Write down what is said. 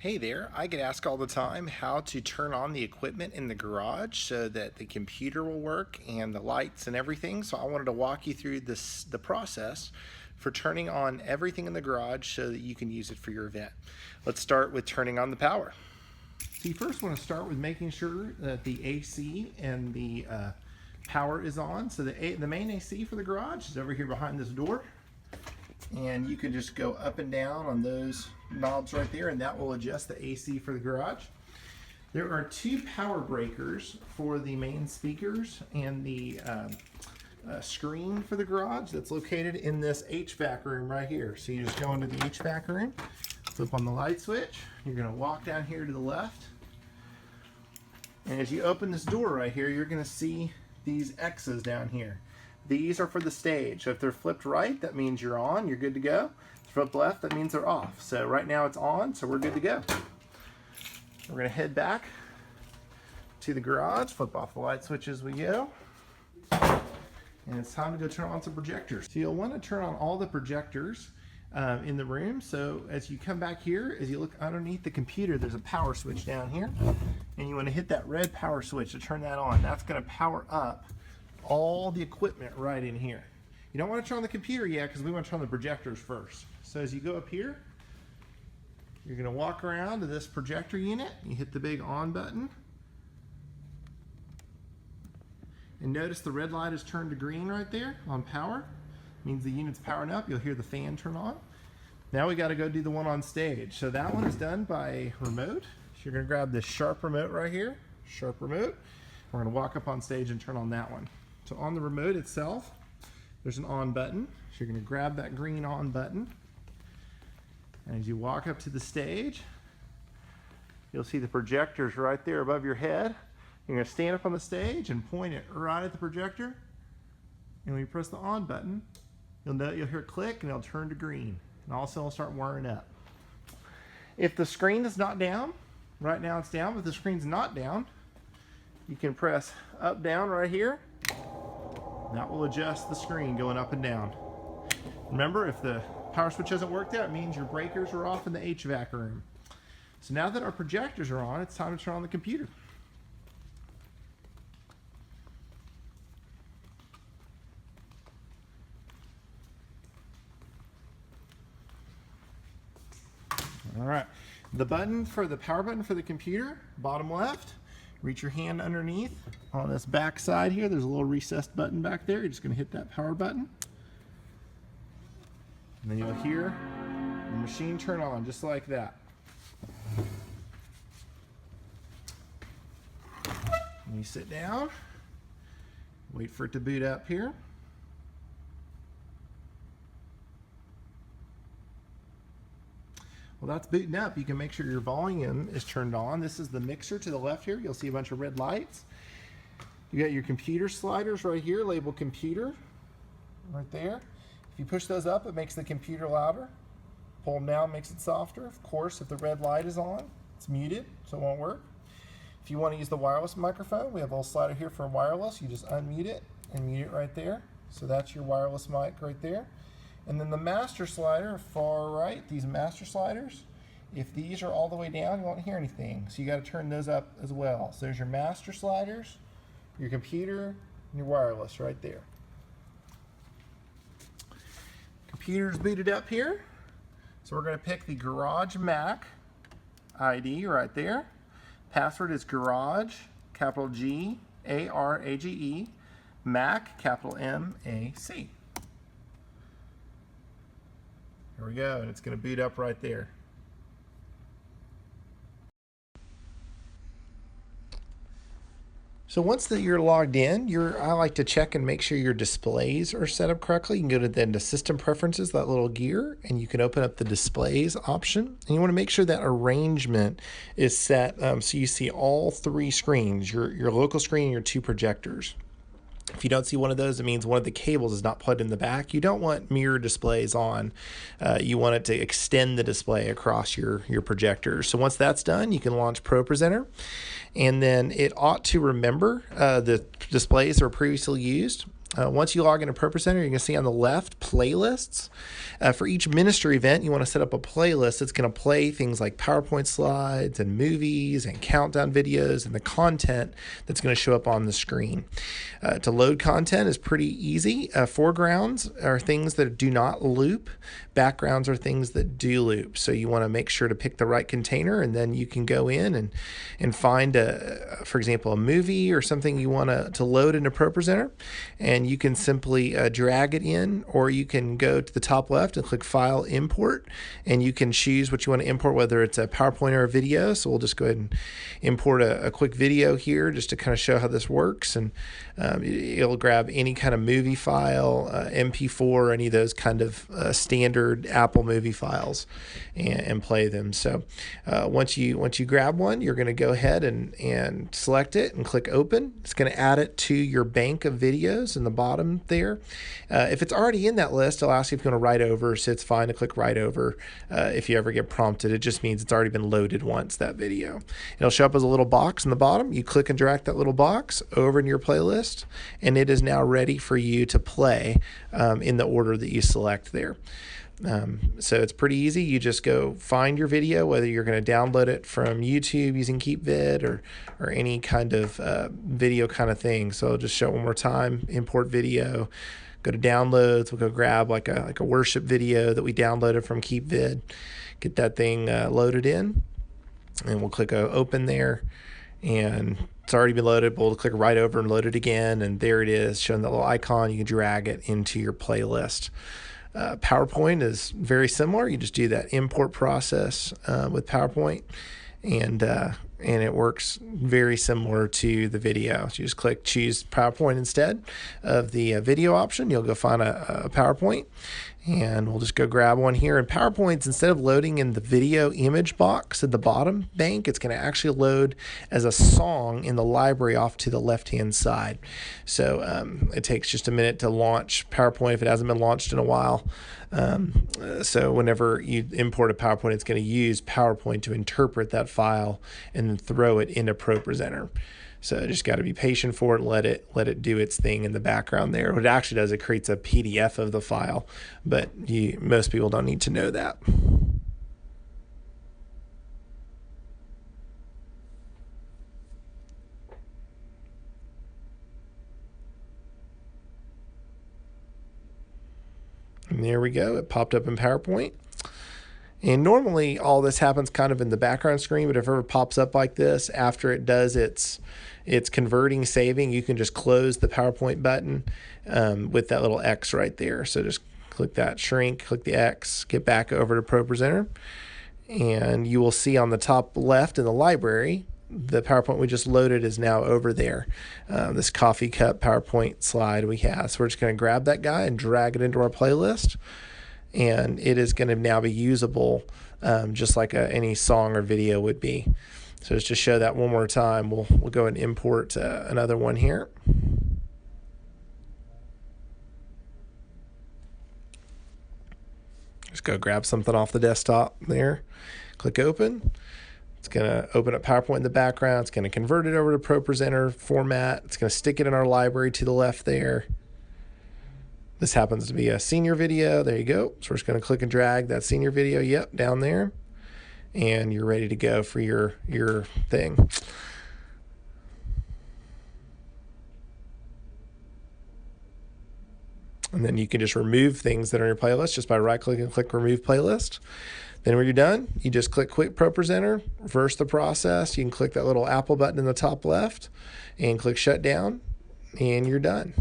Hey there, I get asked all the time how to turn on the equipment in the garage so that the computer will work and the lights and everything. So I wanted to walk you through the process for turning on everything in the garage so that you can use it for your event. Let's start with turning on the power. So you first want to start with making sure that the AC and the power is on. So the main AC for the garage is over here behind this door. And you can just go up and down on those knobs right there, and that will adjust the AC for the garage. There are two power breakers for the main speakers and the screen for the garage that's located in this HVAC room right here. So you just go into the HVAC room, flip on the light switch, you're going to walk down here to the left, and as you open this door right here, you're going to see these X's down here. These are for the stage. So if they're flipped right, that means you're on, you're good to go. If they're flipped left, that means they're off. So right now it's on, so we're good to go. We're gonna head back to the garage, flip off the light switch as we go. And it's time to go turn on some projectors. So you'll wanna turn on all the projectors in the room. So as you come back here, as you look underneath the computer, there's a power switch down here. And you wanna hit that red power switch to turn that on. That's gonna power up all the equipment right in here. You don't want to turn on the computer yet because we want to turn on the projectors first. So as you go up here, you're going to walk around to this projector unit. You hit the big on button. And notice the red light is turned to green right there on power. It means the unit's powering up. You'll hear the fan turn on. Now we got to go do the one on stage. So that one is done by remote. So you're going to grab this sharp remote right here. Sharp remote. We're going to walk up on stage and turn on that one. So on the remote itself, there's an on button. So you're going to grab that green on button. And as you walk up to the stage, you'll see the projectors right there above your head. You're going to stand up on the stage and point it right at the projector. And when you press the on button, you'll hear a click and it'll turn to green. And also it'll start wiring up. If the screen is not down, right now it's down, but if the screen's not down, you can press up, down right here. That will adjust the screen going up and down. Remember, if the power switch doesn't work there, it means your breakers are off in the HVAC room. So now that our projectors are on, it's time to turn on the computer. All right, the power button for the computer, bottom left. Reach your hand underneath on this back side here. There's a little recessed button back there. You're just going to hit that power button. And then you'll hear the machine turn on just like that. And you sit down, wait for it to boot up here. Well, that's booting up. You can make sure your volume is turned on. This is the mixer to the left here. You'll see a bunch of red lights. You got your computer sliders right here, labeled computer, right there. If you push those up, it makes the computer louder. Pull them down, makes it softer. Of course, if the red light is on, it's muted, so it won't work. If you want to use the wireless microphone, we have a little slider here for wireless. You just unmute it and mute it right there. So that's your wireless mic right there. And then the master slider, far right, these master sliders, if these are all the way down, you won't hear anything. So you got to turn those up as well. So there's your master sliders, your computer, and your wireless right there. Computer's booted up here. So we're going to pick the Garage Mac ID right there. Password is Garage, capital G, A-R-A-G-E, Mac, capital M-A-C. Here we go, and it's going to boot up right there. So once that you're logged in, I like to check and make sure your displays are set up correctly. You can go to System Preferences, that little gear, and you can open up the Displays option. And you want to make sure that arrangement is set so you see all three screens, your local screen and your two projectors. If you don't see one of those, it means one of the cables is not plugged in the back. You don't want mirror displays on. You want it to extend the display across your projectors. So once that's done, you can launch ProPresenter. And then it ought to remember the displays that were previously used. Once you log into ProPresenter, you're going to see on the left playlists. For each ministry event, you want to set up a playlist that's going to play things like PowerPoint slides and movies and countdown videos and the content that's going to show up on the screen. To load content is pretty easy. Foregrounds are things that do not loop. Backgrounds are things that do loop. So you want to make sure to pick the right container, and then you can go in and find, for example, a movie or something you want to load into ProPresenter, and you can simply drag it in, or you can go to the top left and click File, Import, and you can choose what you want to import, whether it's a PowerPoint or a video. So we'll just go ahead and import a quick video here just to kind of show how this works, and it'll grab any kind of movie file, MP4, any of those kind of standard Apple movie files, and play them. So once you grab one, you're going to go ahead and select it and click Open. It's going to add it to your bank of videos in the bottom there. If it's already in that list, it'll ask you if you want to write over, so it's fine to click write over. If you ever get prompted, it just means it's already been loaded once, that video. It'll show up as a little box in the bottom. You click and drag that little box over in your playlist, and it is now ready for you to play in the order that you select there. So it's pretty easy. You just go find your video, whether you're going to download it from YouTube using KeepVid or any kind of video kind of thing. So I'll just show it one more time. Import video. Go to downloads. We'll go grab like a worship video that we downloaded from KeepVid. Get that thing loaded in, and we'll click open there. And it's already been loaded, but we'll click right over and load it again. And there it is, showing that little icon. You can drag it into your playlist. PowerPoint is very similar. You just do that import process with PowerPoint, and it works very similar to the video. So you just choose PowerPoint instead of the video option. You'll go find a PowerPoint, and we'll just go grab one here. And PowerPoint's, instead of loading in the video image box at the bottom bank, it's going to actually load as a song in the library off to the left-hand side. So it takes just a minute to launch PowerPoint if it hasn't been launched in a while. So whenever you import a PowerPoint, it's going to use PowerPoint to interpret that file and then throw it into ProPresenter. So just got to be patient for it. Let it do its thing in the background there. What it actually does, it creates a PDF of the file, but most people don't need to know that. And there we go. It popped up in PowerPoint. And normally all this happens kind of in the background screen, but if it ever pops up like this, after it does its converting, saving, you can just close the PowerPoint button with that little X right there. So just click that, shrink, click the X, get back over to ProPresenter, and you will see on the top left in the library, the PowerPoint we just loaded is now over there. This coffee cup PowerPoint slide we have. So we're just going to grab that guy and drag it into our playlist, and it is going to now be usable just like any song or video would be. So just to show that one more time, we'll go and import another one here. Just go grab something off the desktop there, click open. It's going to open up PowerPoint in the background. It's going to convert it over to ProPresenter format. It's going to stick it in our library to the left there. This happens to be a senior video. There you go. So we're just going to click and drag that senior video, yep, down there. And you're ready to go for your thing. And then you can just remove things that are in your playlist just by right-clicking and click Remove Playlist. Then when you're done, you just click Quit ProPresenter, reverse the process. You can click that little Apple button in the top left and click Shut Down, and you're done.